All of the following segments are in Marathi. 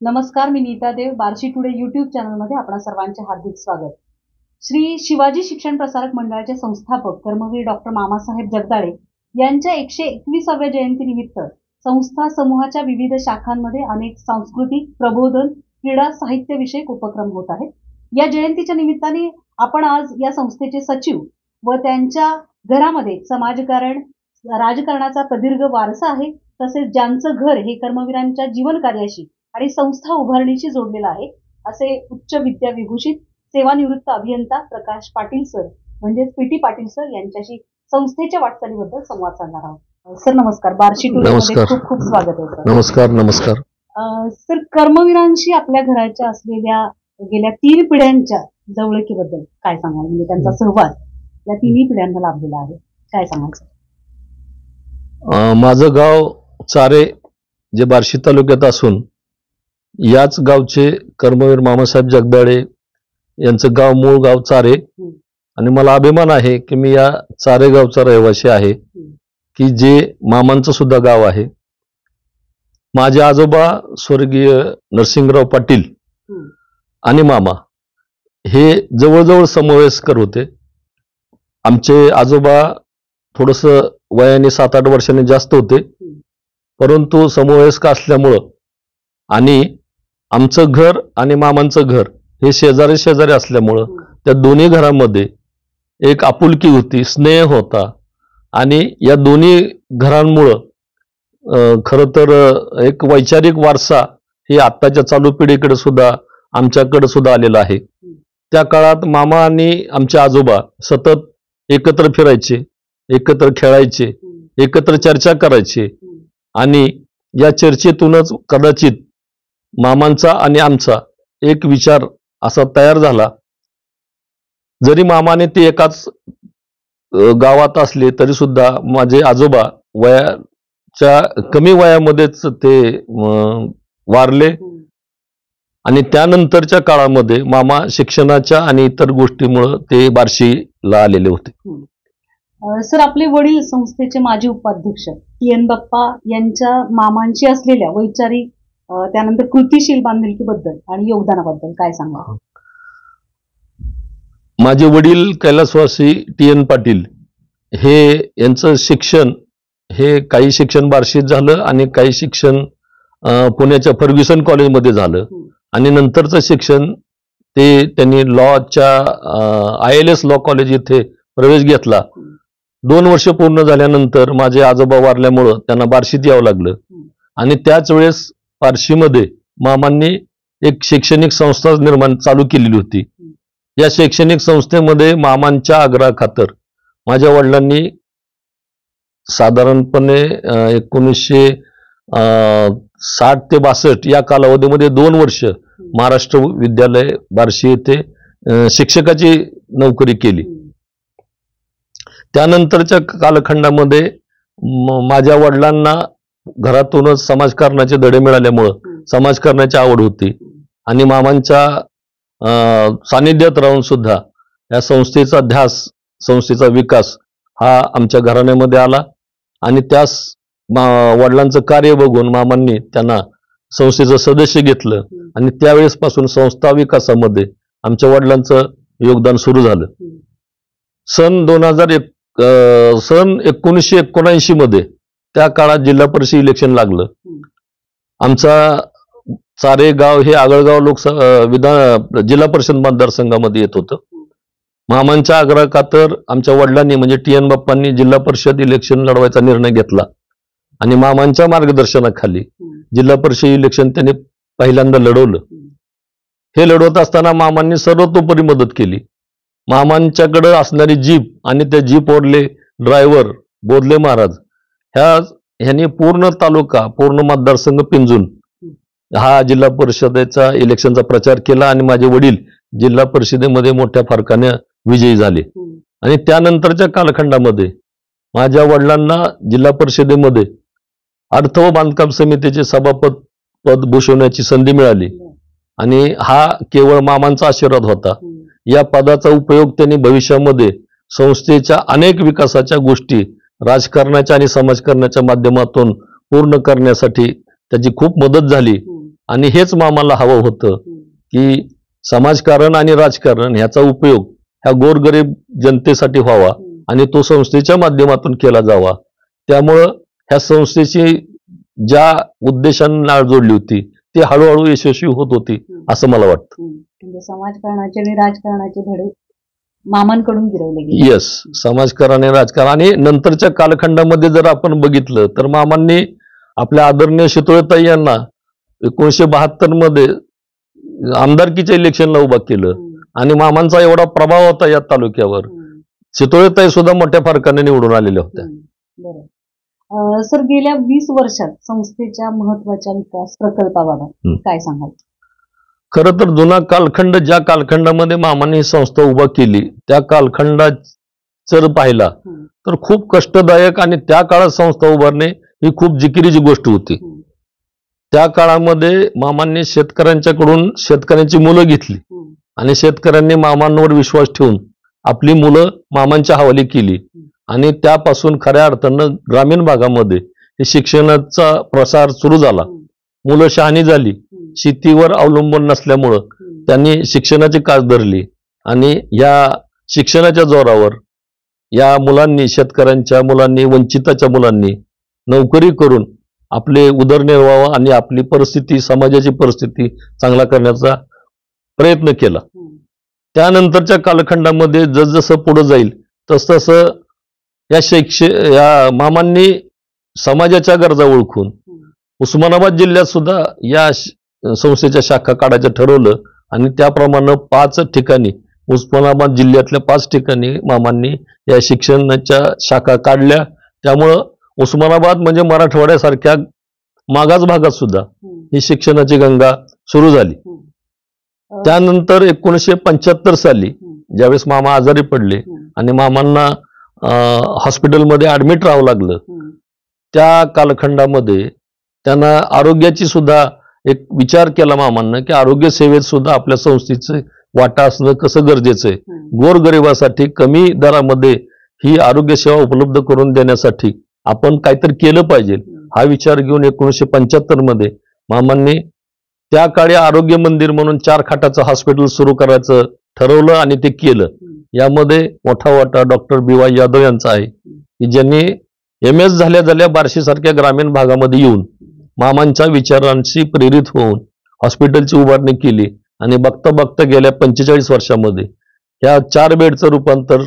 नमस्कार, मी नीता देव. बार्शी टुडे यूट्यूब चॅनलमध्ये आपणा सर्वांचे हार्दिक स्वागत. श्री शिवाजी शिक्षण प्रसारक मंडळाचे संस्थापक कर्मवीर डॉक्टर मामासाहेब जगदाळे यांच्या 121व्या जयंतीनिमित्त संस्था समूहाच्या विविध शाखांमध्ये अनेक सांस्कृतिक, प्रबोधन, क्रीडा, साहित्य विषयक उपक्रम होत आहेत. या जयंतीच्या निमित्ताने आपण आज या संस्थेचे सचिव व त्यांच्या घरामध्ये समाजकारण, राजकारणाचा प्रदीर्घ वारसा आहे, तसेच ज्यांचं घर हे कर्मवीरांच्या जीवन कार्याशी आणि संस्था उभारणीशी जोडलेला आहे, असे उच्च विद्याविभूषित सेवानिवृत्त अभियंता प्रकाश पाटील सर म्हणजेच पीटी पाटील सर यांच्याशी संस्थेच्या वाटचालीबद्दल संवाद साधणार आहोत. सर नमस्कार. बार्शी टुडे मध्ये खूप खूप स्वागत आहे सर. नमस्कार. नमस्कार सर, कर्मवीरांशी आपल्या घराच्या असलेल्या गेल्या 3 पिढ्यांच्या जवळकीबद्दल काय सांगाल? म्हणजे त्यांचा सहवास या 3 पिढ्यांना लाभलेला आहे, काय सांगाल सर? माझं गाव चारे जे बार्शी तालुक्यात असून याच गावचे कर्मवीर मामासाहेब जगदाळे यांचं गाव, मूळ गाव चारे, आणि मला अभिमान आहे की मी या चारे गावचा रहिवासी आहे, की जे मामांचं सुद्धा गाव आहे. माझे आजोबा स्वर्गीय नरसिंगराव पाटील आणि मामा हे जवळजवळ समवयस्कर होते. आमचे आजोबा थोडस वयाने 7-8 वर्षांनी जास्त होते, परंतु समवयस्क असल्यामुळं आणि आमचं घर आणि मामांचं घर हे शेजारी शेजारी असल्यामुळं त्या दोन्ही घरांमध्ये एक आपुलकी होती, स्नेह होता, आणि या दोन्ही घरांमुळं खरं तर एक वैचारिक वारसा हे आत्ताच्या चालू पिढीकडे सुद्धा आमच्याकडे सुद्धा आलेला आहे. त्या काळात मामा आणि आमचे आजोबा सतत एकत्र फिरायचे, एकत्र खेळायचे, एकत्र चर्चा करायचे, आणि या चर्चेतूनच कदाचित मामांचा आणि आमचा एक विचार असा तयार झाला. जरी मामाने ते एकाच गावात असले तरी सुद्धा माझे आजोबा वयाच्या कमी वयामध्येच ते वारले, आणि त्यानंतरच्या काळामध्ये मामा शिक्षणाच्या आणि इतर गोष्टीमुळे ते बार्शीला आलेले होते. सर, आपले वडील संस्थेचे माजी उपाध्यक्ष TN बाप्पा यांच्या मामांची असलेल्या वैचारिक त्यानंतर कृतीशील बांधिलकीबद्दल आणि योगदानाबद्दल काय सांगा? माझे वडील कैलासवासी TN पाटील हे यांचं शिक्षण हे काही शिक्षण बार्शीत झालं आणि काही शिक्षण पुण्याच्या फर्ग्युसन कॉलेजमध्ये झालं, आणि नंतरचं शिक्षण ते त्यांनी लॉच्या ILS लॉ कॉलेज इथे प्रवेश घेतला. 2 वर्ष पूर्ण झाल्यानंतर माझे आजोबा वारल्यामुळं त्यांना बार्शीत यावं लागलं, आणि त्याच वेळेस बार्शीमध्ये मामांनी एक शैक्षणिक संस्था चालू केलेली होती. या शैक्षणिक संस्थेमध्ये मामांच्या आग्रहाखातर माझ्या वडिलांनी साधारणपणे 1960 ते 62 या कालावधीमध्ये 2 वर्ष महाराष्ट्र विद्यालय बार्शी येथे शिक्षकाची नोकरी केली. त्यानंतरच्या कालखंडामध्ये माझ्या वडिलांना घरातूनच समाजकारणाचे धडे मिळाल्यामुळं समाजकारणाची आवड होती, आणि मामांच्या सानिध्यात राहून सुद्धा या संस्थेचा ध्यास, संस्थेचा विकास हा आमच्या घराण्यामध्ये आला, आणि त्यास वडिलांचं कार्य बघून मामांनी त्यांना संस्थेचं सदस्य घेतलं, आणि त्यावेळेसपासून संस्था विकासामध्ये आमच्या वडिलांचं योगदान सुरू झालं. सन 1979 मध्ये त्या काळात जिल्हा परिषद इलेक्शन लागलं. आमचा चारे गाव हे आगळगाव जिल्हा परिषद मतदारसंघामध्ये येत होतं. मामांच्या आग्रहाखातर आमच्या वडिलांनी म्हणजे TN बाप्पांनी जिल्हा परिषद इलेक्शन लढवायचा निर्णय घेतला, आणि मामांच्या मार्गदर्शनाखाली जिल्हा परिषद इलेक्शन त्यांनी पहिल्यांदा लढवलं. हे लढवत असताना मामांनी सर्वतोपरी मदत केली. मामांच्याकडे असणारी जीप आणि त्या जीपवरले ड्रायव्हर बोधले महाराज ह्यांनी पूर्ण तालुका, पूर्ण मतदारसंघ पिंजून हा जिल्हा परिषदेचा इलेक्शनचा प्रचार केला, आणि माझे वडील जिल्हा परिषदेमध्ये मोठ्या फरकाने विजयी झाले. आणि त्यानंतरच्या कालखंडामध्ये माझ्या वडिलांना जिल्हा परिषदेमध्ये अर्थ व बांधकाम समितीचे सभापती पद भूषवण्याची संधी मिळाली, आणि हा केवळ मामांचा आशीर्वाद होता. या पदाचा उपयोग त्यांनी भविष्यामध्ये संस्थेच्या अनेक विकासाच्या गोष्टी राजकारणाच्या आणि समाजकारणाच्या माध्यमातून पूर्ण करण्यासाठी त्याची खूप मदत झाली, आणि हेच मामाला हवं होतं की समाजकारण आणि राजकारण ह्याचा उपयोग ह्या गोरगरीब जनतेसाठी व्हावा आणि तो संस्थेच्या माध्यमातून केला जावा. त्यामुळं ह्या संस्थेची ज्या उद्देशांना जोडली होती ती हळूहळू यशस्वी होत होती असं मला वाटतं. म्हणजे समाजकारणाचे आणि राजकारणाचे धडे मामांकडून गिरवले गेले. येस, समाजकारण आणि राजकारण. आणि नंतरच्या कालखंडामध्ये जर आपण बघितलं तर मामांनी आपल्या आदरणीय शितोळेताई यांना 1972 मध्ये आमदारकीच्या इलेक्शनला उभा केलं आणि मामांचा एवढा प्रभाव होता या तालुक्यावर, शितोळेताई सुद्धा मोठ्या फरकाने निवडून आलेल्या होत्या. बरं सर, गेल्या 20 वर्षात संस्थेच्या महत्वाच्या विकास प्रकल्पाबाबत काय सांगाल? खरं तर जुना कालखंड, ज्या कालखंडामध्ये मामांनी ही संस्था उभा केली त्या कालखंडात जर पाहिला तर खूप कष्टदायक आणि त्या काळात संस्था उभारणे ही खूप जिकिरीची गोष्ट होती. त्या काळामध्ये मामांनी शेतकऱ्यांच्याकडून शेतकऱ्यांची मुलं घेतली आणि शेतकऱ्यांनी मामांवर विश्वास ठेवून आपली मुलं मामांच्या हवाली केली आणि त्यापासून खऱ्या अर्थानं ग्रामीण भागामध्ये हे शिक्षणाचा प्रसार सुरू झाला. मुलं शहाणी झाली, शेतीवर अवलंबून नसल्यामुळं त्यांनी शिक्षणाची कास धरली आणि या शिक्षणाच्या जोरावर या मुलांनी, शेतकऱ्यांच्या मुलांनी, वंचिताच्या मुलांनी नोकरी करून आपले उदरनिर्वाह आणि आपली परिस्थिती, समाजाची परिस्थिती चांगला करण्याचा प्रयत्न केला. त्यानंतरच्या कालखंडामध्ये जसजसं पुढे जाईल तसतसं या मामांनी समाजाच्या गरजा ओळखून उस्मानाबाद जिल्ह्यात सुद्धा या संस्थेच्या शाखा काढायचं ठरवलं आणि त्याप्रमाणे 5 ठिकाणी, उस्मानाबाद जिल्ह्यातल्या 5 ठिकाणी मामांनी या शिक्षणाच्या शाखा काढल्या. त्यामुळं उस्मानाबाद म्हणजे मराठवाड्यासारख्या मागास भागात सुद्धा ही शिक्षणाची गंगा सुरू झाली. त्यानंतर 1975 साली ज्यावेळेस मामा आजारी पडले आणि मामांना हॉस्पिटलमध्ये ऍडमिट राहावं लागलं, त्या कालखंडामध्ये त्यांना आरोग्याची सुद्धा एक विचार केला मामांना की आरोग्य सेवेत सुद्धा आपल्या संस्थेचं वाटा असणं कसं गरजेचं आहे. गोरगरिबासाठी कमी दरामध्ये ही आरोग्य सेवा उपलब्ध करून देण्यासाठी आपण काहीतरी केलं पाहिजे हा विचार घेऊन 1975 मध्ये मामांनी त्या काळी आरोग्य मंदिर म्हणून 4 खाटाचं हॉस्पिटल सुरू करायचं ठरवलं आणि ते केलं. यामध्ये मोठा वाटा डॉक्टर BY यादव यांचा आहे की ज्यांनी MS झाल्या बार्शी सारख्या ग्रामीण भागामध्ये येऊन मामांच्या विचारांशी प्रेरित होऊन हॉस्पिटलची उभारणी केली आणि बघता बघता गेल्या 45 वर्षामध्ये या 4 बेडचं रूपांतर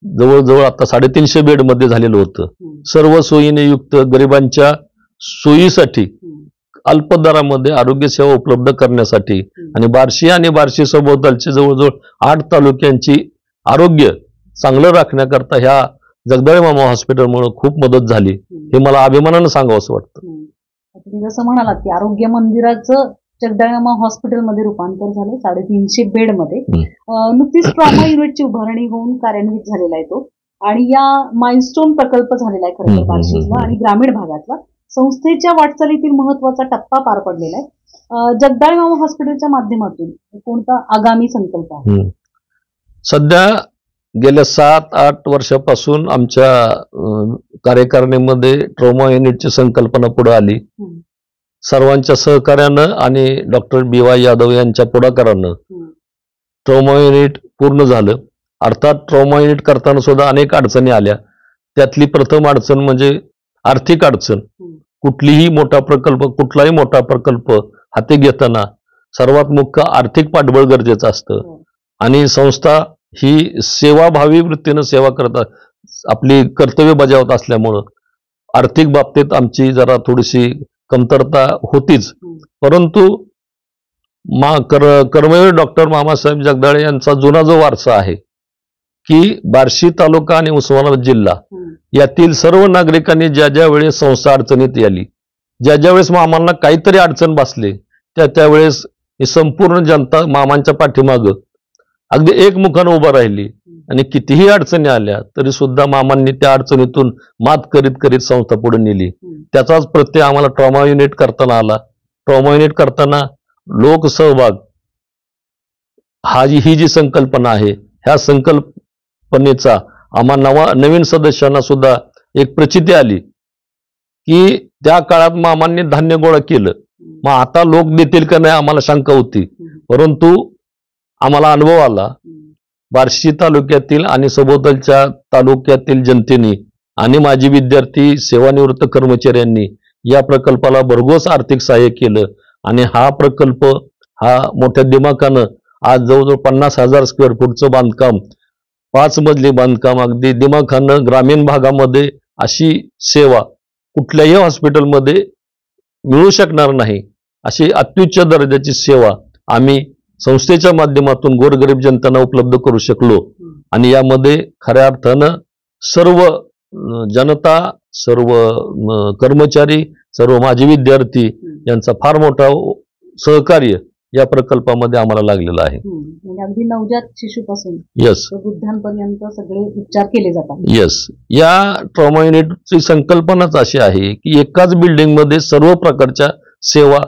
जवळजवळ आता 350 बेडमध्ये झालेलं होतं. सर्व सोयीने युक्त गरिबांच्या सोयीसाठी अल्प दरामध्ये आरोग्य सेवा उपलब्ध करण्यासाठी आणि बार्शी आणि बार्शी सभोवतालचे जवळजवळ 8 तालुक्यांची आरोग्य चांगलं राखण्याकरता ह्या जगदाळे मामा हॉस्पिटलमुळे खूप मदत झाली, हे मला अभिमानानं सांगावं असं वाटतं. तुम्ही जसं म्हणालात की आरोग्य मंदिराचं जगदाळे मामा हॉस्पिटलमध्ये रूपांतर झालं 350 बेडमध्ये. नुकतीच ट्रॉमा युनिटची उभारणी होऊन कार्यान्वित झालेला आहे तो आणि या माइलस्टोन प्रकल्प झालेला आहे खरं तर बार्शीतला आणि ग्रामीण भागातला. संस्थेच्या वाटचालीतील महत्वाचा टप्पा पार पडलेला आहे. जगदाळे मामा हॉस्पिटलच्या माध्यमातून कोणता आगामी संकल्प आहे? सध्या गेल्या 7-8 वर्षापासून आमच्या कार्यकारिणीमध्ये ट्रॉमा युनिटची संकल्पना पुढे आली. सर्वांच्या सहकार्यानं आणि डॉक्टर BY यादव यांच्या पुढाकारानं ट्रॉमा युनिट पूर्ण झालं. अर्थात ट्रॉमा युनिट करताना सुद्धा अनेक अडचणी आल्या. त्यातली प्रथम अडचण म्हणजे आर्थिक अडचण. कुठलाही मोठा प्रकल्प हाती घेताना सर्वात मुख्य आर्थिक पाठबळ गरजेचं असतं आणि संस्था ही सेवाभावी वृत्तीनं सेवा करतात, आपली कर्तव्य बजावत असल्यामुळं आर्थिक बाबतीत आमची जरा थोडीशी कमतरता होतीच. परंतु कर्मवीर डॉक्टर मामासाहेब जगदाळे यांचा जुना जो वारसा आहे की बार्शी तालुका आणि उस्मानाबाद जिल्हा यातील सर्व नागरिकांनी ज्या वेळेस संस्था अडचणीत आली, ज्या वेळेस मामांना काहीतरी अडचण बसले, त्यावेळेस ही संपूर्ण जनता मामांच्या पाठीमागं अगदी एकमुखानं उभं राहिली आणि कितीही अडचणी आल्या तरी सुद्धा मामांनी त्या अडचणीतून मात करीत करीत संस्था पुढे नेली. त्याचाच प्रत्यय आम्हाला ट्रॉमा युनिट करताना आला. ट्रॉमा युनिट करताना लोकसहभाग ही जी संकल्पना आहे, ह्या संकल्पनेचा नवीन सदस्यांना सुद्धा एक प्रचिती आली की त्या काळात मामांनी धान्य गोळा केलं मग आता लोक देतील का नाही आम्हाला शंका होती, परंतु आम्हाला अनुभव आला. बार्शी तालुक्यातील आणि सभोवतालच्या तालुक्यातील जनतेने आणि माजी विद्यार्थी सेवानिवृत्त कर्मचाऱ्यांनी या प्रकल्पाला भरघोस आर्थिक सहाय्य केलं आणि हा प्रकल्प हा मोठ्या दिमाखानं आज जवळजवळ 50,000 स्क्वेअर फूटचं बांधकाम, 5 मजली बांधकाम, अगदी दिमाखानं ग्रामीण भागामध्ये अशी सेवा कुठल्याही हॉस्पिटलमध्ये मिळू शकणार नाही, अशी अत्युच्च दर्जाची सेवा आम्ही संस्थेच्या माध्यमातून गोरगरीब जनतांना उपलब्ध करू शकलो. आणि यामध्ये खऱ्या अर्थानं सर्व जनता, सर्व कर्मचारी, सर्व माजी विद्यार्थी यांचा फार मोठा सहकार्य या प्रकल्पामध्ये आम्हाला लागलेलं आहे. म्हणजे अगदी नवजात शिशूपासून यस वृद्धांपर्यंत सगळे उपचार केले जातात. यस, या ट्रॉमा युनिटची संकल्पनाच अशी आहे की एकाच बिल्डिंग मध्ये सर्व प्रकारच्या सेवा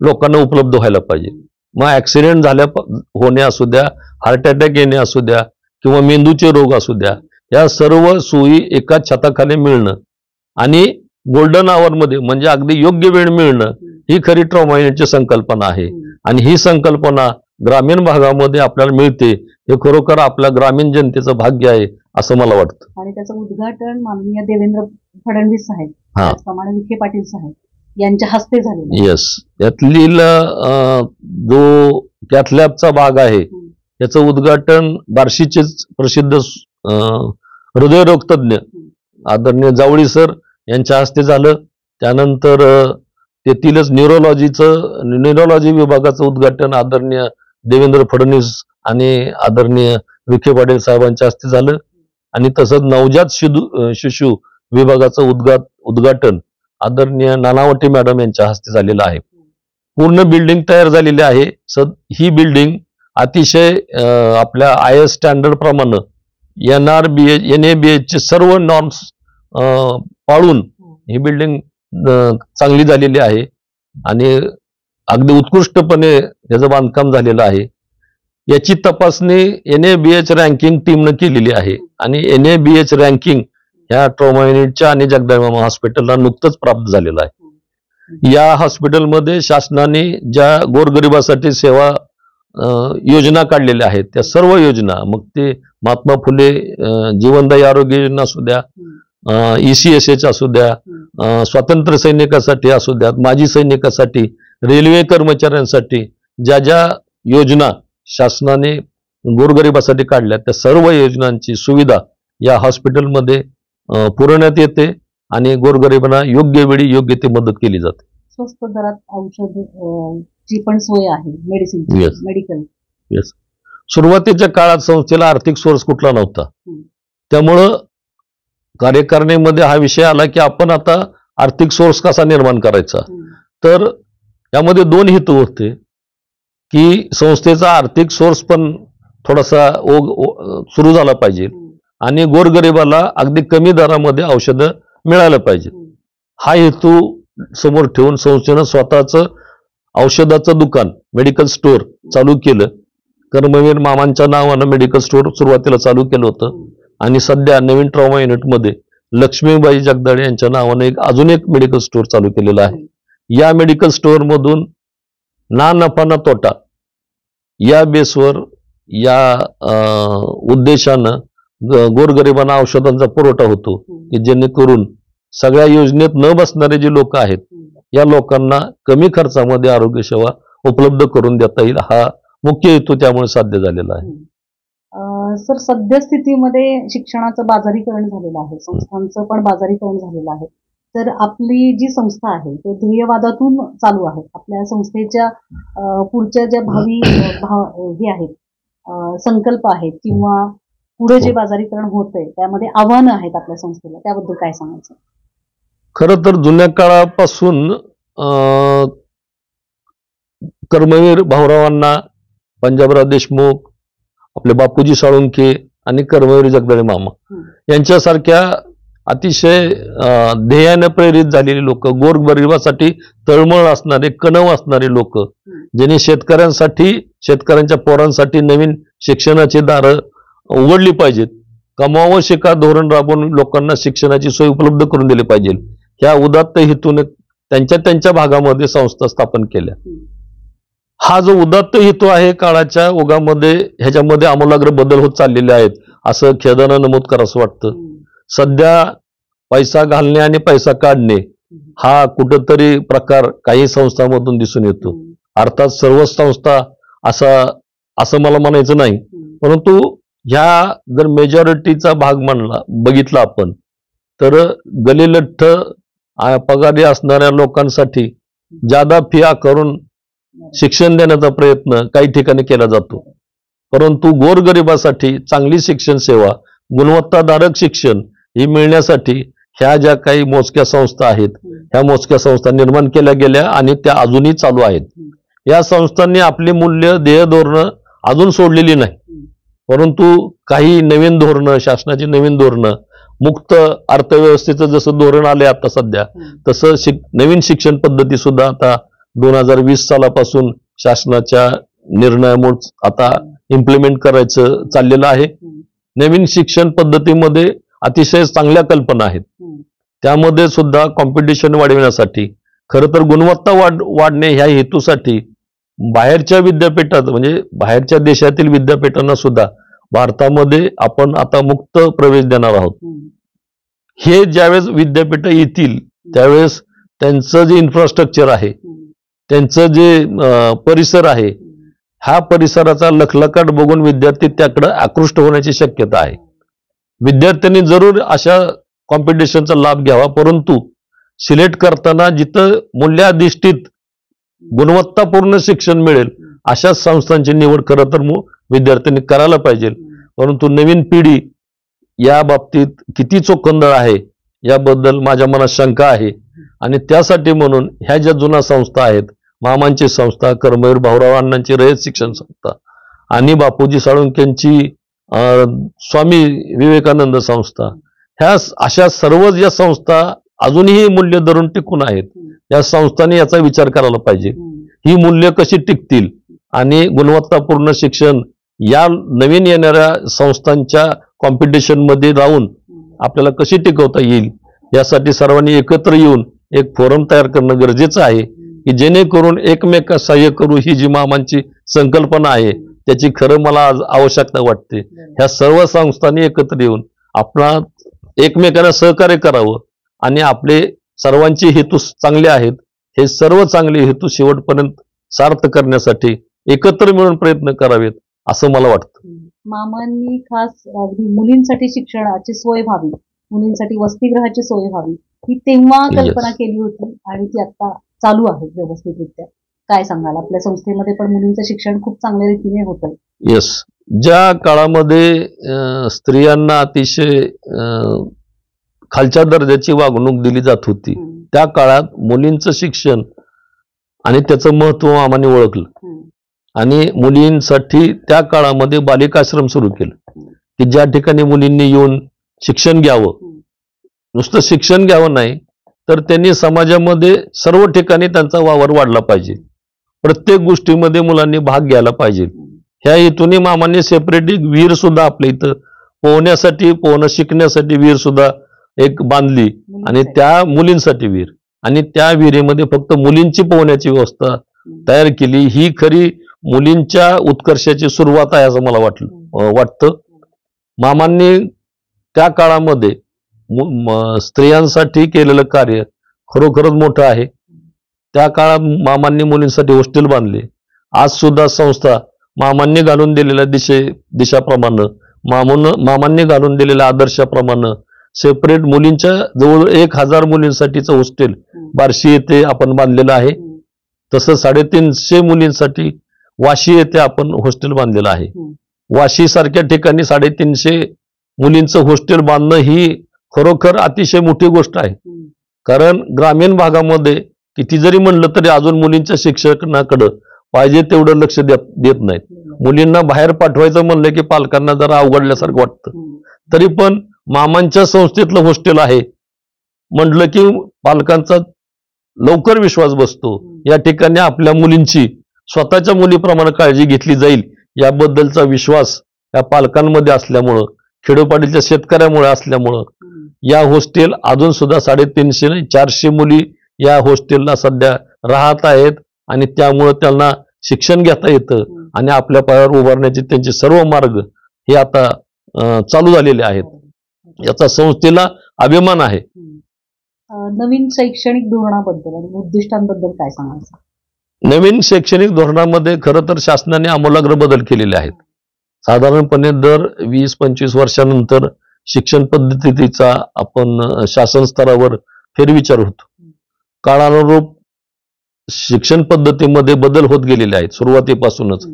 लोकांना उपलब्ध व्हायला पाहिजे. मग ऍक्सिडेंट होणे असू द्या, हार्ट अटॅक येणे असू द्या किंवा मेंदूचे रोग असू द्या, या सर्व सोयी एकाच छताखाली मिळणं आणि गोल्डन आवर मध्ये म्हणजे अगदी योग्य वेळ मिळणं ही खरी ट्रॉमा युनिटची संकल्पना आहे. आणि ही संकल्पना ग्रामीण भागामध्ये आपल्याला मिळते हे खरोखर आपल्या ग्रामीण जनतेचं भाग्य आहे असं मला वाटतं. आणि त्याचं उद्घाटन माननीय देवेंद्र फडणवीस साहेब, त्याचप्रमाणे विखे पाटील साहेब यांच्या हस्ते झाले. येस, यातील जो कॅथलॅबचा भाग आहे याचं उद्घाटन बार्शीचेच प्रसिद्ध हृदयरोग तज्ञ आदरणीय जावळी सर यांच्या हस्ते झालं. त्यानंतर तेथीलच न्यूरोलॉजी विभागाचं उद्घाटन आदरणीय देवेंद्र फडणवीस आणि आदरणीय विखे पाटील साहेबांच्या हस्ते झालं. आणि तसंच नवजात शिशु विभागाचं उद्घाटन आदरणीय नानावटी मॅडम यांच्या हस्ते झालेलं आहे. पूर्ण बिल्डिंग तयार झालेली आहे. ही बिल्डिंग अतिशय आपल्या IS स्टँडर्ड प्रमाणे NABH चे सर्व नॉर्म्स पाळून ही बिल्डिंग चांगली झालेली आहे आणि अगदी उत्कृष्टपणे याचं बांधकाम झालेलं आहे. याची तपासणी NABH रँकिंग टीमनं केलेली आहे आणि NABH रँकिंग ह्या ट्रॉमा युनिटच्या आणि जगदंबा हॉस्पिटलला नुकतंच प्राप्त झालेलं आहे. या हॉस्पिटलमध्ये शासनाने ज्या गोरगरिबासाठी सेवा योजना काढलेल्या आहेत त्या सर्व योजना, मग ते महात्मा फुले जीवनदायी आरोग्य योजना असू द्या, ECSH असू द्या, स्वातंत्र्य सैनिकासाठी असू द्या, माजी सैनिकासाठी, रेल्वे कर्मचाऱ्यांसाठी ज्या ज्या योजना शासनाने गोरगरिबासाठी काढल्या त्या सर्व योजनांची सुविधा या हॉस्पिटलमध्ये पुरवण्यात येते आणि गोरगरिबांना योग्य वेळी योग्य ती मदत केली जाते. स्वस्त दरात औषध ची पण सोय आहे, मेडिसिन मेडिकल. येस, सुरुवातीच्या काळात संस्थेला आर्थिक सोर्स कुठला नव्हता, त्यामुळं कार्यकारिणीमध्ये हा विषय आला की आपण आता आर्थिक सोर्स कसा निर्माण करायचा. तर यामध्ये 2 हेतू होते की संस्थेचा आर्थिक सोर्स पण थोडासा सुरू झाला पाहिजे आणि गोरगरिबाला अगदी कमी दरामध्ये औषधं मिळायला पाहिजे. हा हेतू समोर ठेवून संस्थेनं स्वतःचं औषधाचं दुकान मेडिकल स्टोअर चालू केलं. कर्मवीर मामांच्या नावानं मेडिकल स्टोअर सुरुवातीला चालू केलं होतं आणि सध्या नवीन ट्रॉमा युनिटमध्ये लक्ष्मीबाई जगदाळे यांच्या नावानं अजून एक मेडिकल स्टोअर चालू केलेलं आहे. या मेडिकल स्टोअर मधून ना नफा ना तोटा या बेसवर या उद्देशानं गोरगरिबांना औषधांचा पुरवठा होतो की जेणेकरून सगळ्या योजनेत न बसणारे जे लोक आहेत या लोकांना कमी खर्चामध्ये आरोग्य सेवा उपलब्ध करून देता येईल, हा मुख्य हेतू त्यामुळे साध्य झालेला आहे. सर, सद्यस्थितीमध्ये शिक्षणाचं बाजारीकरण झालेलं आहे, संस्थांचं पण बाजारीकरण झालेलं आहे. तर आपली जी संस्था आहे ते ध्येयवादातून चालू आहे. आपल्या संस्थेच्या पुढच्या ज्या भावी हे आहेत संकल्प आहेत किंवा पुढे जे बाजारीकरण होतंय त्यामध्ये आव्हानं आहेत आपल्या संस्थेला, त्याबद्दल काय सांगायचं? खरं तर जुन्या काळापासून कर्मवीर भाऊरावांना, पंजाबराव देशमुख, आपले बापूजी साळुंखे आणि कर्मवीर जगदाळे मामा यांच्यासारख्या अतिशय ध्येयाने प्रेरित झालेली लोक, गोरगरिबासाठी तळमळ असणारे, कणव असणारे लोक, ज्यांनी शेतकऱ्यांच्या पोरांसाठी नवीन शिक्षणाची दारं उघडली पाहिजेत, कमावं शिका धोरण राबवून लोकांना शिक्षणाची सोय उपलब्ध करून दिली पाहिजे, ह्या उदात्त हेतूने त्यांच्या त्यांच्या भागामध्ये संस्था स्थापन केल्या. हा जो उदात्त हेतू आहे काळाच्या ओघामध्ये ह्याच्यामध्ये आमूलाग्र बदल होत चाललेले आहेत असं खेदानं नमूद करावंसं वाटतं. सध्या पैसा घालणे आणि पैसा काढणे हा कुठंतरी प्रकार काही संस्थांमधून दिसून येतो. अर्थात सर्व संस्था असं मला म्हणायचं नाही, परंतु ह्या जर मेजॉरिटीचा भाग बघितला आपण तर गलिलठ्ठ पगारी असणाऱ्या लोकांसाठी जादा फी आकारून शिक्षण देण्याचा प्रयत्न काही ठिकाणी केला जातो. परंतु गोरगरिबासाठी चांगली शिक्षण सेवा, गुणवत्ताधारक शिक्षण ही मिळण्यासाठी ह्या ज्या काही मोजक्या संस्था आहेत ह्या मोजक्या संस्था निर्माण केल्या गेल्या आणि त्या अजूनही चालू आहेत. या संस्थांनी आपली मूल्य ध्येय धोरणं अजून सोडलेली नाही, परंतु काही नवीन धोरणं, शासनाची नवीन धोरणं, मुक्त अर्थव्यवस्थेचं जसं धोरण आलंय आता सध्या तसं नवीन शिक्षण पद्धती सुद्धा आता 2020 सालापासून शासनाच्या निर्णयामुळे आता इम्प्लिमेंट करायचं चाललेलं आहे. नवीन शिक्षण पद्धतीमध्ये अतिशय चांगल्या कल्पना आहेत. त्यामध्ये सुद्धा कॉम्पिटिशन वाढविण्यासाठी खरं तर गुणवत्ता वाढणे ह्या हेतूसाठी बाहेरच्या विद्यापीठात म्हणजे बाहेरच्या देशातील विद्यापीठांना सुद्धा भारतामध्ये आपण आता मुक्त प्रवेश देणार आहोत. हे ज्यावेळेस विद्यापीठ येतील त्यावेळेस त्यांचं जे इन्फ्रास्ट्रक्चर आहे, त्यांचं जे परिसर आहे, ह्या परिसराचा लखलखाट बघून विद्यार्थी त्याकडे आकृष्ट होण्याची शक्यता आहे. विद्यार्थ्यांनी जरूर अशा कॉम्पिटिशनचा लाभ घ्यावा, परंतु सिलेक्ट करताना जिथं मूल्याधिष्ठित गुणवत्तापूर्ण शिक्षण मिळेल अशा संस्थांची निवड खरं तर विद्यार्थ्यांनी करायला पाहिजे. परंतु नवीन पिढी या बाबतीत किती चोखंदळ आहे याबद्दल माझ्या मनात शंका आहे. आणि त्यासाठी म्हणून ह्या ज्या जुन्या संस्था आहेत, मामांची संस्था, कर्मवीर भाऊराव अण्णांची रयत शिक्षण संस्था आणि बापूजी साळुंखेंची स्वामी विवेकानंद संस्था, ह्या अशा सर्व ज्या संस्था अजूनही मूल्य धरून टिकून आहेत, या संस्थांनी याचा विचार करायला पाहिजे. ही मूल्य कशी टिकतील आणि गुणवत्तापूर्ण शिक्षण या नवीन येणाऱ्या संस्थांच्या कॉम्पिटिशन मध्ये राहून आपल्याला कशी टिकवता येईल यासाठी सर्वांनी एकत्र येऊन एक फोरम तयार करणं गरजेचं आहे की जेणेकरून एकमेकास सहाय्य करू ही जी मामांची संकल्पना आहे त्याची खरं मला आज आवश्यकता वाटते. ह्या सर्व संस्थांनी एकत्र येऊन आपला एकमेकांना सहकार्य करावं आणि आपले सर्वांचे हेतू चांगले आहेत, हे सर्व चांगले हेतू शेवटपर्यंत सार्थ करण्यासाठी एकत्र मिळून प्रयत्न करावेत असं मला वाटतं. मामांनी खास अगदी मुलींसाठी शिक्षणाची सोय व्हावी, मुलींसाठी वसतिगृहाची सोय व्हावी ही तेव्हा कल्पना केली होती आणि ती आता चालू आहे व्यवस्थितरित्या. काय सांगाल, आपल्या संस्थेमध्ये पण मुलींचं शिक्षण खूप चांगल्या रीतीने होत आहे? येस, ज्या काळामध्ये स्त्रियांना अतिशय खालच्या दर्जाची वागणूक दिली जात होती त्या काळात मुलींचं शिक्षण आणि त्याचं महत्व आम्हाला ओळखलं आणि मुलींसाठी त्या काळामध्ये बालिकाश्रम सुरू केलं की ज्या ठिकाणी मुलींनी येऊन शिक्षण घ्यावं. नुसतं शिक्षण घ्यावं नाही तर त्यांनी समाजामध्ये सर्व ठिकाणी त्यांचा वावर वाढला पाहिजे, प्रत्येक गोष्टीमध्ये मुलांनी भाग घ्यायला पाहिजे. ह्या हेतूने मामांनी सेपरेट एक विहीर सुद्धा आपल्या इथं पोहणं शिकण्यासाठी विहीर सुद्धा एक बांधली आणि त्या मुलींसाठी विहीर, आणि त्या विहिरीमध्ये फक्त मुलींची पोहण्याची व्यवस्था तयार केली. ही खरी मुलींच्या उत्कर्षाची सुरुवात आहे असं मला वाटतं. मामांनी त्या काळामध्ये स्त्रियांसाठी केलेलं कार्य खरोखरच मोठं आहे. त्या काळात मामांनी मुलींसाठी हॉस्टेल बांधले. आज सुद्धा संस्था मामांनी घालून दिलेल्या दिशाप्रमाणे मामांनी घालून दिलेल्या आदर्शाप्रमाणे सेपरेट मुलींच्या जवळ 1000 मुलींसाठीचं हॉस्टेल बार्शी येथे आपण बांधलेलं आहे. तसं 350 मुलींसाठी वाशी येथे आपण हॉस्टेल बांधलेलं आहे. वाशी सारख्या ठिकाणी 350 मुलींचं हॉस्टेल बांधणं ही खरोखर अतिशय मोठी गोष्ट आहे. कारण ग्रामीण भागामध्ये किती जरी म्हणलं तरी अजून मुलींच्या शिक्षणाकडे पाहिजे तेवढं लक्ष देत नाहीत. मुलींना बाहेर पाठवायचं म्हणलं की पालकांना जरा अवघडल्यासारखं वाटतं. तरी पण मामांच्या संस्थेतलं हॉस्टेल आहे म्हटलं की पालकांचा लवकर विश्वास बसतो. या ठिकाणी आपल्या मुलींची स्वतःच्या मुलीप्रमाणे काळजी घेतली जाईल याबद्दलचा विश्वास या पालकांमध्ये असल्यामुळं, खेडोपाडीच्या शेतकऱ्यामुळे असल्यामुळं या हॉस्टेल अजून सुद्धा 350 400 मुली या हॉस्टेलला सध्या राहत आहेत आणि त्यामुळे त्यांना शिक्षण घेता येतं आणि आपल्या पायावर उभारण्याचे त्यांचे सर्व मार्ग हे आता चालू झालेले आहेत। याचा संस्थेला अभिमान आहे। नवीन शैक्षणिक धोरणाबद्दल आणि उद्दिष्टांबद्दल काय सांगायचं? नवीन शैक्षणिक धोरणामध्ये खरं तर शासनाने आमूलाग्र बदल केलेले आहेत। साधारणपणे दर 20-25 वर्षानंतर शिक्षण पद्धतीचा आपण शासन स्तरावर फेरविचार होतो। काळानुरूप शिक्षण पद्धतीमध्ये बदल होत गेलेले आहेत सुरुवातीपासूनच।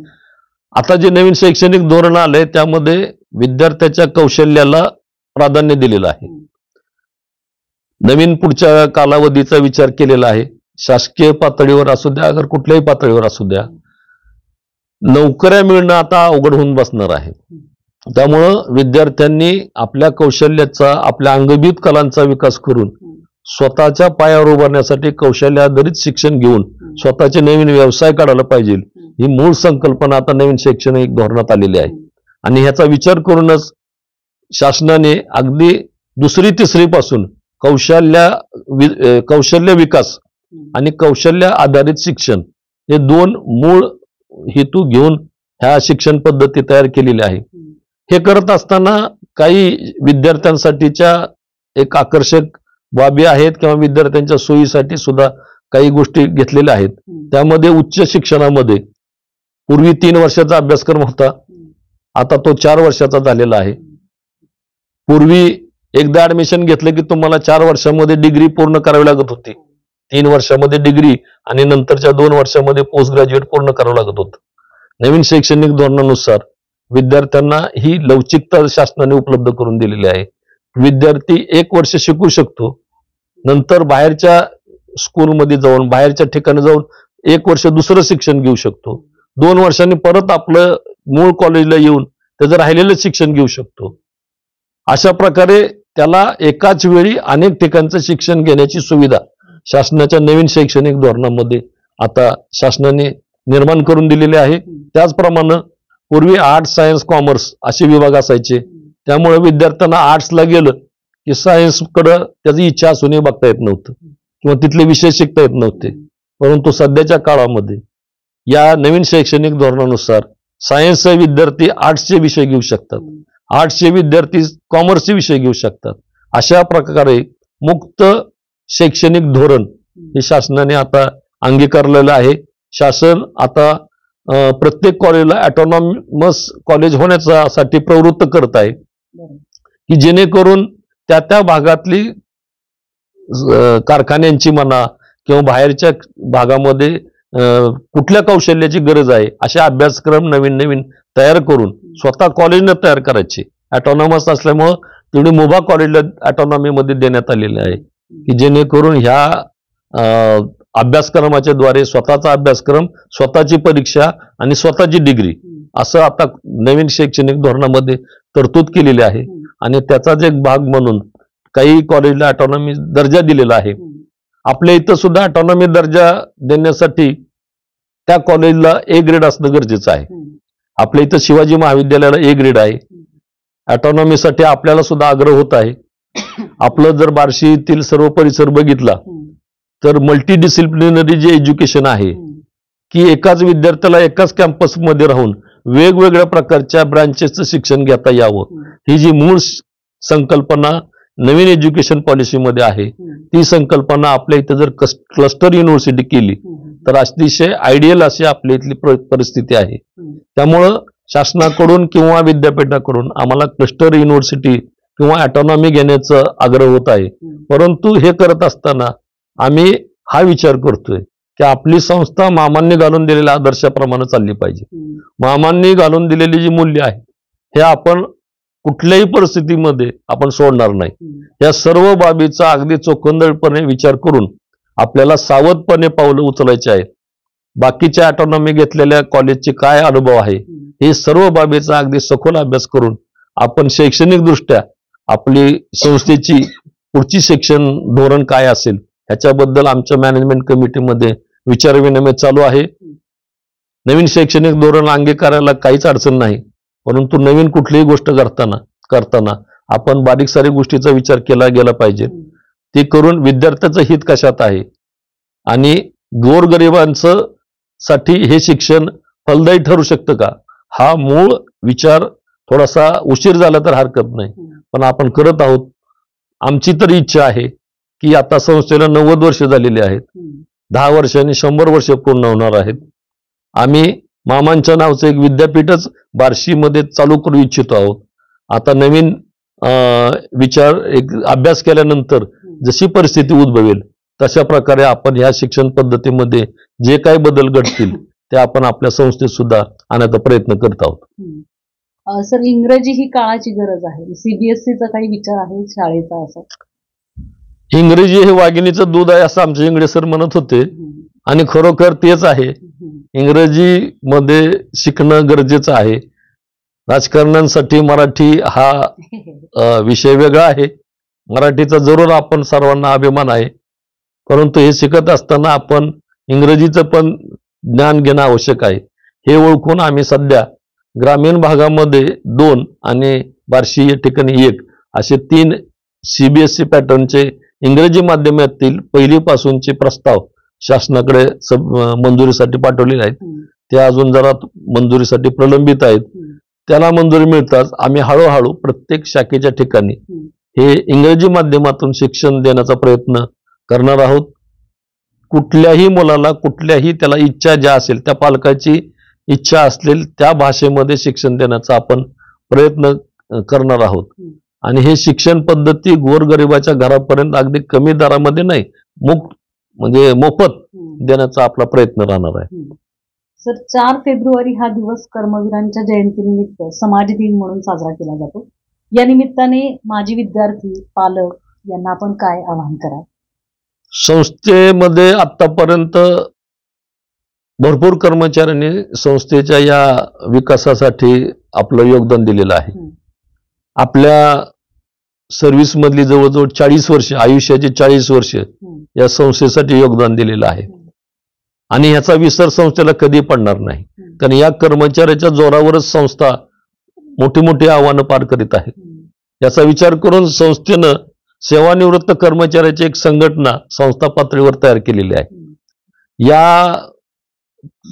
आता जे नवीन शैक्षणिक धोरण आलंय त्यामध्ये विद्यार्थ्याच्या कौशल्याला प्राधान्य दिलेलं आहे। नवीन पुढच्या कालावधीचा विचार केलेला आहे। शासकीय पातळीवर असू द्या अगर कुठल्याही पातळीवर असू द्या, नोकऱ्या मिळणं आता अवघड होऊन बसणार आहे। त्यामुळं विद्यार्थ्यांनी आपल्या कौशल्याचा, आपल्या अंगभूत कलांचा विकास करून स्वतःच्या पायावर उभारण्यासाठी कौशल्याधारित शिक्षण घेऊन स्वतःचे नवीन व्यवसाय काढायला पाहिजे, ही मूळ संकल्पना आता नवीन शैक्षणिक धोरणात आलेली आहे। आणि ह्याचा विचार करूनच शासनाने अगदी 2री-3री पासून कौशल्य विकास आणि कौशल्य आधारित शिक्षण हे 2 मूळ हेतू घेऊन ह्या शिक्षण पद्धती तयार केलेल्या आहे। हे करत असताना काही विद्यार्थ्यांसाठीच्या एक आकर्षक बाबी आहेत किंवा विद्यार्थ्यांच्या सोयीसाठी सुद्धा काही गोष्टी घेतलेल्या आहेत। त्यामध्ये उच्च शिक्षणामध्ये पूर्वी 3 वर्षाचा अभ्यासक्रम होता, आता तो 4 वर्षाचा झालेला आहे। पूर्वी एकदा ऍडमिशन घेतलं की तुम्हाला 4 वर्षामध्ये डिग्री पूर्ण करावी लागत होती। 3 वर्षामध्ये डिग्री आणि नंतरच्या 2 वर्षामध्ये पोस्ट ग्रॅज्युएट पूर्ण करावं लागत होतं। नवीन शैक्षणिक धोरणानुसार विद्यार्थ्यांना ही लवचिकता शासनाने उपलब्ध करून दिलेली आहे। विद्यार्थी 1 वर्ष शिकू शकतो, नंतर बाहेरच्या स्कूलमध्ये जाऊन, बाहेरच्या ठिकाणी जाऊन 1 वर्ष दुसरं शिक्षण घेऊ शकतो। 2 वर्षांनी परत आपलं मूळ कॉलेजला येऊन त्याचं राहिलेलं शिक्षण घेऊ शकतो। अशा प्रकारे त्याला एकाच वेळी अनेक ठिकाणचं शिक्षण घेण्याची सुविधा शासनाच्या नवीन शैक्षणिक धोरणामध्ये आता शासनाने निर्माण करून दिलेले आहे। त्याचप्रमाणे पूर्वी आर्ट्स, सायन्स, कॉमर्स असे विभाग असायचे, त्यामुळे विद्यार्थ्यांना आर्ट्सला गेलं की सायन्सकडे त्याची इच्छा असूनही बघता येत नव्हतं किंवा तिथले विषय शिकता येत नव्हते। परंतु सध्याच्या काळामध्ये या नवीन शैक्षणिक धोरणानुसार सायन्सचे विद्यार्थी आर्ट्सचे विषय घेऊ शकतात, आर्ट्सचे विद्यार्थी कॉमर्सचे विषय घेऊ शकतात। अशा प्रकारे मुक्त शैक्षणिक धोरण हे शासनाने आता अंगीकारलेलं आहे। शासन आता प्रत्येक कॉलेजला ऑटोनॉमस कॉलेज होण्यासाठी प्रवृत्त करत आहे की जेणेकरून त्या भागातली कारखान्यांची म्हणा किंवा बाहेरच्या भागामध्ये कुठल्या कौशल्याची गरज आहे अशा अभ्यासक्रम नवीन तयार करून स्वतः कॉलेजने तयार करायचे। ऑटोनॉमस असल्यामुळं तेवढी मुभा कॉलेजला ऑटोनॉमी मध्ये देण्यात आलेले आहे की जेणेकरून ह्या अभ्यासक्रमाच्या द्वारे स्वतःचा अभ्यासक्रम, स्वतःची परीक्षा आणि स्वतःची डिग्री असं आता नवीन शैक्षणिक धोरणामध्ये तरतूद केलेली आहे। आणि त्याचाच एक भाग म्हणून काही कॉलेजला ऑटोनॉमी दर्जा दिलेला आहे। आपल्या इथं सुद्धा ऑटोनॉमी दर्जा देण्यासाठी त्या कॉलेजला A ग्रेड असणं गरजेचं आहे। आपल्या इथं शिवाजी महाविद्यालयाला A ग्रेड आहे। ऑटोनॉमीसाठी आपल्याला सुद्धा आग्रह होत आहे। आपलं जर बार्शीतील सर्व परिसर बघितला तर मल्टीडिसिप्लिनरी जे एज्युकेशन आहे की एकाच विद्यार्थ्याला एकाच कॅम्पसमध्ये राहून वेगवेगळ्या प्रकारच्या ब्रांचेसचं शिक्षण घेता यावं, ही जी मूळ संकल्पना नवीन एज्युकेशन पॉलिसीमध्ये आहे, ती संकल्पना आपल्या इथं जर क्लस्टर युनिव्हर्सिटी केली तर अतिशय आयडियल अशी आपल्या इथली परिस्थिती आहे। त्यामुळं शासनाकडून किंवा विद्यापीठाकडून आम्हाला क्लस्टर युनिव्हर्सिटी किंवा ऑटोनॉमी घेण्याचा आग्रह होत आहे। परंतु हे करत असताना आम्ही हा विचार करतोय की आपली संस्था मामांनी घालून दिलेल्या आदर्शाप्रमाणे चालली पाहिजे। मामांनी घालून दिलेली जी मूल्य आहे हे आपण कुठल्याही परिस्थितीमध्ये आपण सोडणार नाही। या सर्व बाबीचा अगदी चोखंदळपणे विचार करून आपल्याला सावधपणे पावलं उचलायचे आहेत। बाकीच्या ऑटोनॉमी घेतलेल्या कॉलेजचे काय अनुभव आहे हे सर्व बाबीचा अगदी सखोल अभ्यास करून आपण शैक्षणिक दृष्ट्या आपली संस्थेची पुढची शिक्षण धोरण काय असेल ह्याच्याबद्दल आमच्या मॅनेजमेंट कमिटीमध्ये विचारविनिमय चालू आहे। नवीन शैक्षणिक धोरण अंगीकारायला काहीच अडचण नाही, परंतु नवीन कुठलीही गोष्ट करताना आपण बारीक सारीक गोष्टीचा विचार केला गेला पाहिजे। ते करून विद्यार्थ्याचं हित कशात आहे आणि गोरगरिबांचं साठी हे शिक्षण फलदायी ठरू शकतं का, हा मूळ विचार थोडासा उशीर झाला तर हरकत नाही, पण आपण करत आहोत. आमची तर इच्छा आहे की आता संस्थेला 90 वर्ष झालेली आहेत, 10 वर्षांनी 100 वर्ष पूर्ण होणार आहेत. आम्ही मामांच्या नावचं एक विद्यापीठच बार्शीमध्ये चालू करू इच्छितो आहोत. आता नवीन विचार एक अभ्यास केल्यानंतर जशी परिस्थिती उद्भवेल तशा प्रकारे आपण ह्या शिक्षण पद्धतीमध्ये जे काही बदल घडतील ते आपण आपल्या संस्थेत सुद्धा आणण्याचा प्रयत्न करत आहोत. सर, इंग्रजी ही काळाची गरज आहे. सीबीएसईचा काही विचार आहे शाळेचा असा? इंग्रजी हे वाघिणीचं दूध आहे असं आमचे इंगळे सर म्हणत होते आणि खरोखर तेच आहे. इंग्रजी मध्ये शिकणं गरजेचं आहे. राजकारण्यांसाठी मराठी हा विषय वेगळा आहे. मराठीचा जरूर आपण सर्वांना अभिमान आहे, परंतु हे शिकत असताना आपण इंग्रजीचं पण ज्ञान घेणं आवश्यक आहे. हे ओळखून आम्ही सध्या ग्रामीण भागामध्ये 2 आणि बार्शी या ठिकाणी 1 असे 3 सीबीएसई पॅटर्नचे इंग्रजी माध्यमातील पहिलीपासूनचे प्रस्ताव शासनाकडे मंजुरीसाठी पाठवलेले आहेत. ते अजून जरा मंजुरीसाठी प्रलंबित आहेत. त्याला मंजुरी मिळताच आम्ही हळूहळू प्रत्येक शाखेच्या ठिकाणी हे इंग्रजी माध्यमातून शिक्षण देण्याचा प्रयत्न करणार आहोत. कुठल्याही मुलाला कुठल्याही त्याला इच्छा ज्या असेल त्या पालकाची इच्छा असलेल त्या भाषेमध्ये शिक्षण देण्याचा आपण प्रयत्न करणार आहोत. आणि हे शिक्षण पद्धती गोरगरिबाच्या घरापर्यंत अगदी कमी दरामध्ये नाही, म्हणजे मोफत देण्याचा आपला प्रयत्न राहणार आहे. सर, 4 फेब्रुवारी हा दिवस कर्मवीरांच्या जयंतीनिमित्त समाज दिन म्हणून साजरा केला जातो. या निमित्ताने माजी विद्यार्थी, पालक यांना आपण काय आवाहन कराल? संस्थेमध्ये आतापर्यंत भरपूर कर्मचाऱ्यांनी संस्थेच्या या विकासासाठी आपलं योगदान दिलेलं आहे. आपल्या सर्व्हिस मधली जवळजवळ 40 वर्ष, आयुष्याची 40 वर्ष या संस्थेसाठी योगदान दिलेलं आहे आणि ह्याचा विसर संस्थेला कधी पडणार नाही. कारण या कर्मचाऱ्याच्या जोरावरच संस्था मोठी मोठी आव्हानं पार करीत आहे. याचा विचार करून संस्थेनं सेवानिवृत्त कर्मचाऱ्याची एक संघटना संस्था पातळीवर तयार केलेली आहे. या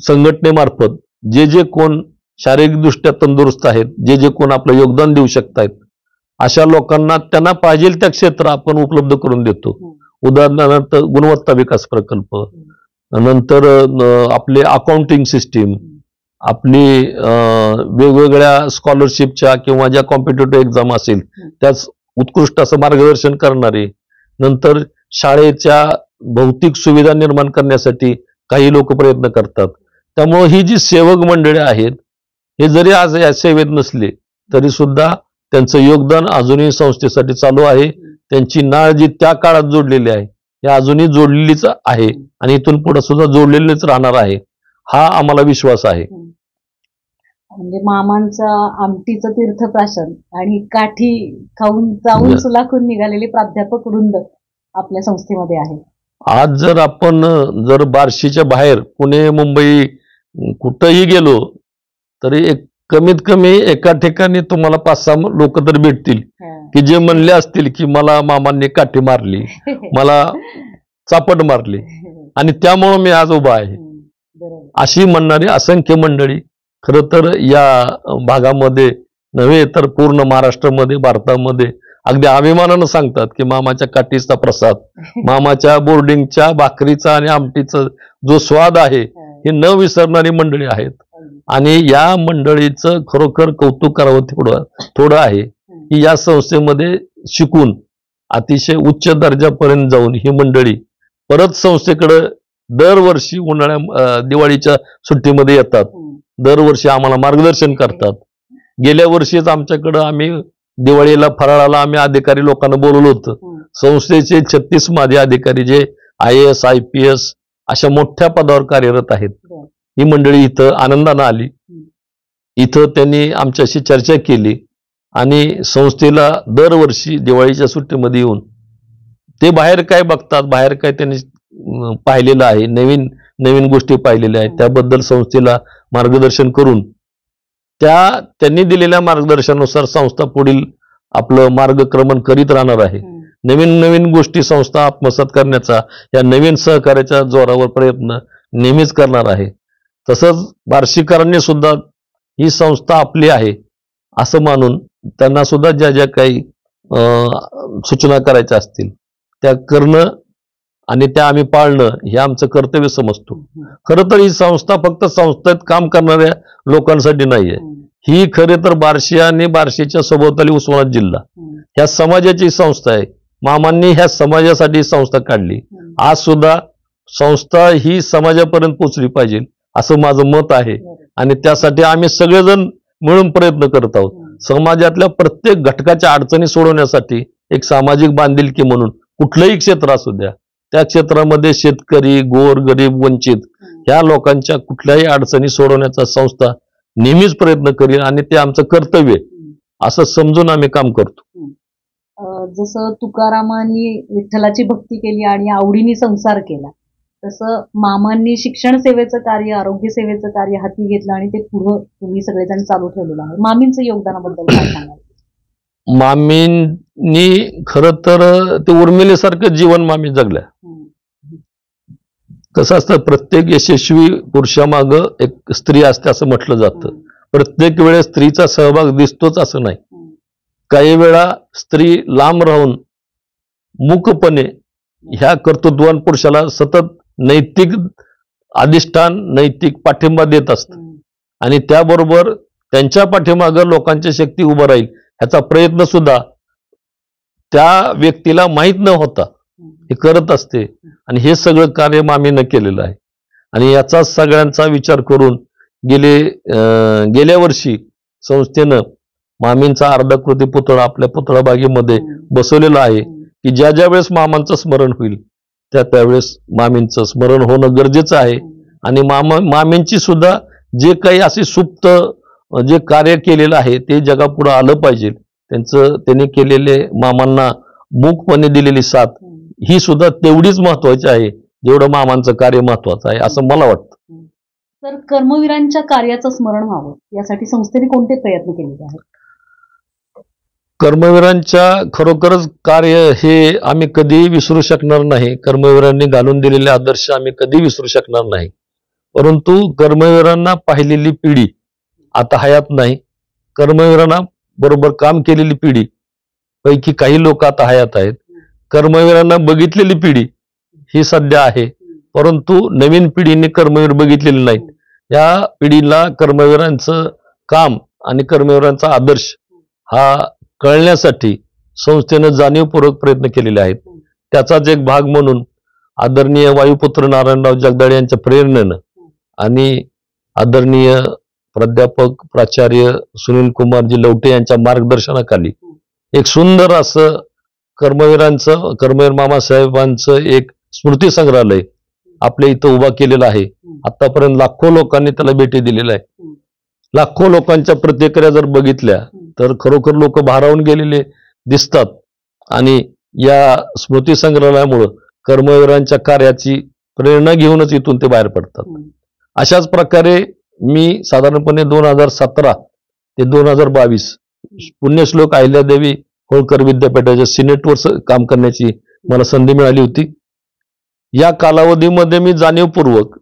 संघटनेमार्फत जे जे कोण शारीरिकदृष्ट्या तंदुरुस्त आहेत, जे जे कोण आपलं योगदान देऊ शकतायत, अशा लोकांना त्यांना पाहिजे त्या क्षेत्र आपण उपलब्ध करून देतो. उदाहरणार्थ गुणवत्ता विकास प्रकल्प, नंतर आपले अकाउंटिंग सिस्टीम, आपली वेगवेगळ्या स्कॉलरशिपच्या किंवा ज्या कॉम्पिटेटिव्ह एक्झाम असेल त्याच उत्कृष्ट असं मार्गदर्शन करणारे, नंतर शाळेच्या भौतिक सुविधा निर्माण करण्यासाठी काही लोक प्रयत्न करतात. त्यामुळे ही जी सेवक मंडळी आहेत हे जरी आज या सेवेत नसले तरी सुद्धा त्यांचं योगदान अजूनही संस्थेसाठी चालू आहे. त्यांची नाळ जी त्या काळात जोडलेली आहे या अजूनही जोडलेलीच आहे आणि इथून पुढे सुद्धा जोडलेलीच राहणार आहे, हा आम्हाला विश्वास आहे. म्हणजे मामांचा आमटीचं तीर्थप्राशन आणि काठी खाऊन जाऊन सुलाखून निघालेले प्राध्यापक वृंद आपल्या संस्थेमध्ये आहे. आज जर आपण बार्शीच्या बाहेर पुणे, मुंबई कुठंही गेलो तरी एक कमीत कमी एका ठिकाणी तुम्हाला 5-6 लोक तर भेटतील की जे म्हणले असतील की मला मामांनी काठी मारली, मला चापट मारली आणि त्यामुळं मी आज उभा आहे, अशी म्हणणारी असंख्य मंडळी खरं तर या भागामध्ये नव्हे तर पूर्ण महाराष्ट्रामध्ये, भारतामध्ये अगदी अभिमानानं सांगतात की मामाच्या काठीचा प्रसाद, मामाच्या बोर्डिंगच्या भाकरीचा आणि आमटीचा जो स्वाद आहे हे न विसरणारी मंडळी आहेत. आणि या मंडळीचं खरोखर कौतुक करावं थोडं आहे की या संस्थेमध्ये शिकून अतिशय उच्च दर्जापर्यंत जाऊन ही मंडळी परत संस्थेकडे दरवर्षी दिवाळीच्या सुट्टीमध्ये येतात, दरवर्षी आम्हाला मार्गदर्शन करतात. गेल्या वर्षीच आमच्याकडं आम्ही दिवाळीला फराळाला आम्ही अधिकारी लोकांना बोलवलं होतं. संस्थेचे 36 माजी अधिकारी जे IAS, IPS अशा मोठ्या पदावर कार्यरत आहेत, ही मंडळी इथं आनंदानं आली. इथं त्यांनी आमच्याशी चर्चा केली आणि संस्थेला दरवर्षी दिवाळीच्या सुट्टीमध्ये येऊन ते बाहेर काय बघतात, बाहेर काय त्यांनी पाहिलेलं आहे, नवीन नवीन गोष्टी पाहिलेल्या आहेत, त्याबद्दल संस्थेला मार्गदर्शन करून त्यांनी दिलेल्या मार्गदर्शनानुसार संस्था पुढील आपलं मार्गक्रमण करीत राहणार आहे. नवीन नवीन गोष्टी संस्था आत्मसात करण्याचा, या नवीन सहकार्याच्या जोरावर प्रयत्न नेहमीच करणार आहे. तसंच बार्शीकरांनी सुद्धा ही संस्था आपली आहे असं मानून त्यांना सुद्धा ज्या ज्या काही सूचना करायच्या असतील त्या करणं आणि त्या आम्ही पाळणं हे आमचं कर्तव्य समजतो. खरं तर ही संस्था फक्त संस्थेत काम करणाऱ्या लोकांसाठी नाहीये. ही खरे तर बार्शी आणि बार्शीच्या सभोवताली उस्मानाबाद जिल्हा ह्या समाजाची संस्था आहे. मामांनी ह्या समाजासाठी संस्था काढली. आज सुद्धा संस्था ही समाजापर्यंत पोहोचली पाहिजे असं माझं मत आहे आणि त्यासाठी आम्ही सगळेजण मिळून प्रयत्न करत आहोत. समाजातल्या प्रत्येक घटकाच्या अडचणी सोडवण्यासाठी एक सामाजिक बांधिलकी म्हणून कुठलंही क्षेत्र असू द्या, त्या क्षेत्रामध्ये शेतकरी, गोर, गरीब, वंचित ह्या लोकांच्या कुठल्याही अडचणी सोडवण्याचा संस्था नेहमीच प्रयत्न करील आणि ते आमचं कर्तव्य असं समजून आम्ही काम करतो. जसं तुकारामांनी विठ्ठलाची भक्ती केली आणि आवडीने संसार केला, तसं मामांनी शिक्षण सेवेचं कार्य, आरोग्य सेवेचं कार्य हाती घेतलं आणि ते पुढं तुम्ही सगळेजण चालू ठेवलेलं आहे. मामींचं योगदानाबद्दल काय सांगाल? मामींनी खरं तर ते उर्मिलेसारखं जीवन मामी जगल्या. कसं असतं, प्रत्येक यशस्वी पुरुषामागं एक स्त्री असते असं म्हटलं जातं. प्रत्येक वेळेस स्त्रीचा सहभाग दिसतोच असं नाही. काही वेळा स्त्री लांब राहून मूकपणे ह्या कर्तृत्ववान पुरुषाला सतत नैतिक अधिष्ठान, नैतिक पाठिंबा देत असतात आणि त्याबरोबर त्यांच्या पाठीमागं लोकांची शक्ती उभं राहील ह्याचा प्रयत्न सुद्धा त्या व्यक्तीला माहीत न होता हे करत असते आणि हे सगळं कार्य मामीनं केलेलं आहे. आणि याचा सगळ्यांचा विचार करून गेल्या वर्षी संस्थेनं मामींचा अर्धाकृती पुतळा आपल्या पुतळाबागेमध्ये बसवलेला आहे की ज्या ज्या वेळेस मामांचं स्मरण होईल त्या त्यावेळेस मामींचं स्मरण होणं गरजेचं आहे. आणि मामींची सुद्धा जे काही असे सुप्त जे कार्य केलेलं आहे ते जगापुढे आलं पाहिजे. त्यांनी केलेले मामांना मूकपणे दिलेली साथ ही सुद्धा तेवढीच महत्वाची आहे जेवढं मामांचं कार्य महत्वाचं आहे असं मला वाटतं. तर कर्मवीरांच्या कार्याचं स्मरण व्हावं यासाठी संस्थेने कोणते प्रयत्न केलेले आहेत? कर्मवीरांच्या खरोखरच कार्य हे आम्ही कधीही विसरू शकणार नाही. कर्मवीरांनी घालून दिलेले आदर्श आम्ही कधी विसरू शकणार नाही. परंतु कर्मवीरांना पाहिलेली पिढी आता हयात नाही. कर्मवीरांना बरोबर काम केलेली पिढी पैकी काही लोक आता हयात आहेत. कर्मवीरांना बघितलेली पिढी ही सध्या आहे, परंतु नवीन पिढीने कर्मवीर बघितलेले नाहीत. या पिढीला कर्मवीरांचं काम आणि कर्मवीरांचा आदर्श हा कळण्यासाठी संस्थेनं जाणीवपूर्वक प्रयत्न केलेले आहेत. त्याचाच एक भाग म्हणून आदरणीय वायुपुत्र नारायणराव जगदाळे यांच्या प्रेरणेनं आणि आदरणीय प्राध्यापक प्राचार्य सुनील कुमारजी लवटे यांच्या मार्गदर्शनाखाली एक सुंदर असं कर्मवीर मामासाहेबांचं एक स्मृती संग्रहालय आपल्या इथं उभा केलेलं आहे. आतापर्यंत लाखो लोकांनी त्याला भेटी दिलेल्या आहे. लाखो लोकांच्या प्रतिक्रिया जर बघितल्या तर खरोखर लोक भारावून गेलेले दिसतात आणि या स्मृती संग्रहालयामुळं कर्मवीरांच्या कार्याची प्रेरणा घेऊनच इथून ते बाहेर पडतात. अशाच प्रकारे मी साधारणपणे 2017 ते 2022 पुण्यश्लोक अहिल्यादेवी होळकर विद्यापीठाच्या सिनेटवर काम करण्याची मला संधी मिळाली होती. या कालावधीमध्ये मी जाणीवपूर्वक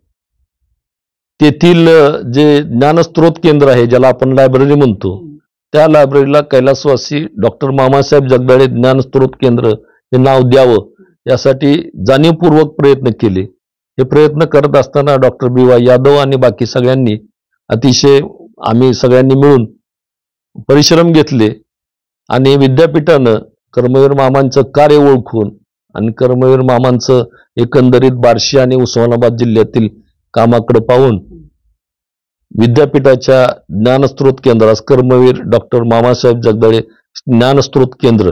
तेथील जे ज्ञानस्रोत केंद्र आहे ज्याला आपण लायब्ररी म्हणतो त्या लायब्ररीला कैलासवासी डॉक्टर मामासाहेब जगदाळे ज्ञानस्रोत केंद्र हे नाव द्यावं यासाठी जाणीवपूर्वक प्रयत्न केले. हे प्रयत्न करत असताना डॉक्टर BY यादव आणि बाकी सगळ्यांनी अतिशय आम्ही सगळ्यांनी मिळून परिश्रम घेतले आणि विद्यापीठानं कर्मवीर मामांचं कार्य ओळखून आणि कर्मवीर मामांचं एकंदरीत बार्शी आणि उस्मानाबाद जिल्ह्यातील कामाकडे पाहून विद्यापीठाच्या ज्ञानस्रोत केंद्रास कर्मवीर डॉक्टर मामासाहेब जगदाळे ज्ञानस्रोत केंद्र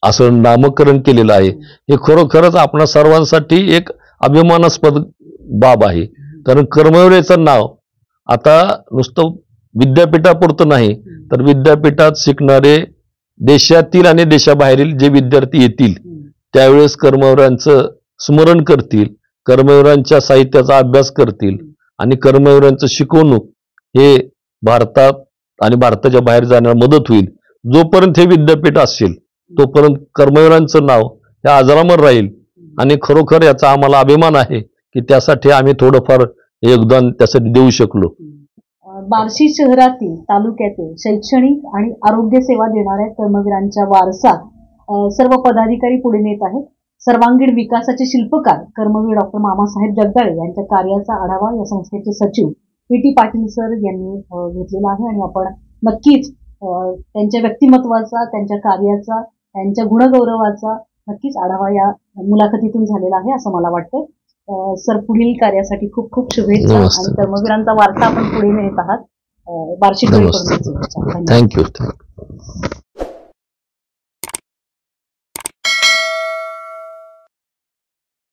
असं नामकरण केलेलं आहे. हे खरोखरच आपणा सर्वांसाठी एक अभिमानास्पद बाब आहे. कारण कर्मवीरचं नाव आता नुसतं विद्यापीठापुरतं नाही तर विद्यापीठात शिकणारे देशातील आणि देशाबाहेरील जे विद्यार्थी येतील त्यावेळेस कर्मवीरांचं स्मरण करतील, कर्मवीरांच्या साहित्याचा अभ्यास करतील आणि कर्मवीरांचं शिकवणूक हे भारतात आणि भारताच्या बाहेर जाण्याला मदत होईल. जोपर्यंत हे विद्यापीठ असेल तोपर्यंत कर्मवीरांचं नाव हे अजरामर राहील. आणि खरोखर याचा आम्हाला अभिमान आहे की त्यासाठी आम्ही थोडंफार योगदान त्यासाठी देऊ शकलो. बार्शी शहरातील तालुक्यातील शैक्षणिक आणि आरोग्य सेवा देणाऱ्या कर्मवीरांच्या वारसा सर्व पदाधिकारी पुढे नेत आहेत. सर्वांगीण विकासाचे शिल्पकार कर्मवीर डॉक्टर मामासाहेब जगदाळे यांच्या कार्याचा आढावा या संस्थेचे सचिव PT पाटील सर यांनी घेतलेला आहे. आणि आपण नक्कीच त्यांच्या व्यक्तिमत्वाचा, त्यांच्या कार्याचा, त्यांच्या गुणगौरवाचा नक्कीच आढावा या मुलाखतीतून झालेला आहे असं मला वाटतं. सर, पुढील कार्यासाठी खूप खूप शुभेच्छा. आणि कर्मवीरांचा वारसा आपण पुढे नेत आहात. बार्शी थँक्यू.